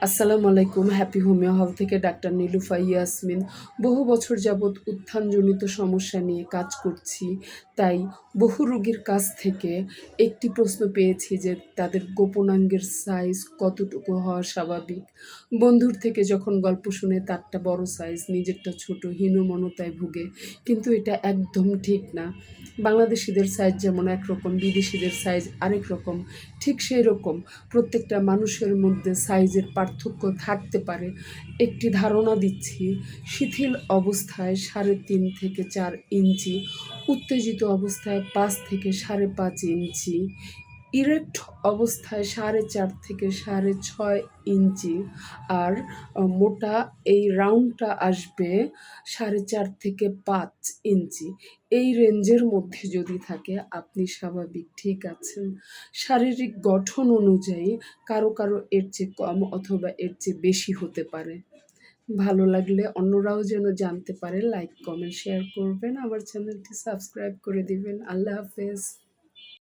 আসসালামু আলাইকুম। Happy homeo হল থেকে ডাক্তার নীলুফা ইয়াসমিন। বহু বছর যাবৎ উত্থানজনিত সমস্যা নিয়ে কাজ করছি। তাই বহু রোগীর কাছ থেকে একটি প্রশ্ন পেয়েছি যে তাদের গোপনাঙ্গের সাইজ কতটুকু হওয়া স্বাভাবিক। বন্ধুর থেকে যখন গল্প শুনে তারটা বড় সাইজ, নিজেরটা ছোট, হীনমন্যতায় ভুগে। কিন্তু এটা একদম ঠিক না। বাংলাদেশিদের সাইজ যেমন একরকম, বিদেশিদের সাইজ আরেক রকম। ঠিক সেই রকম প্রত্যেকটা মানুষের মধ্যে সাইজের পার্থক্য থাকতে পারে। একটি ধারণা দিচ্ছি, শিথিল অবস্থায় 3.5 থেকে 4 ইঞ্চি, উত্তেজিত অবস্থায় 5 থেকে 5.5 ইঞ্চি, ইরেক্ট অবস্থায় 4.5 থেকে 6.5 ইঞ্চি, আর মোটা এই রাউন্ডটা আসবে 4.5 থেকে 5 ইঞ্চি। এই রেঞ্জের মধ্যে যদি থাকে আপনি স্বাভাবিক, ঠিক আছেন। শারীরিক গঠন অনুযায়ী কারো কারো এর চেয়ে কম অথবা এর চেয়ে বেশি হতে পারে। ভালো লাগলে অন্যরাও যেন জানতে পারে, লাইক কমেন্ট শেয়ার করবেন, আমার চ্যানেলটি সাবস্ক্রাইব করে দিবেন। আল্লাহ হাফেজ।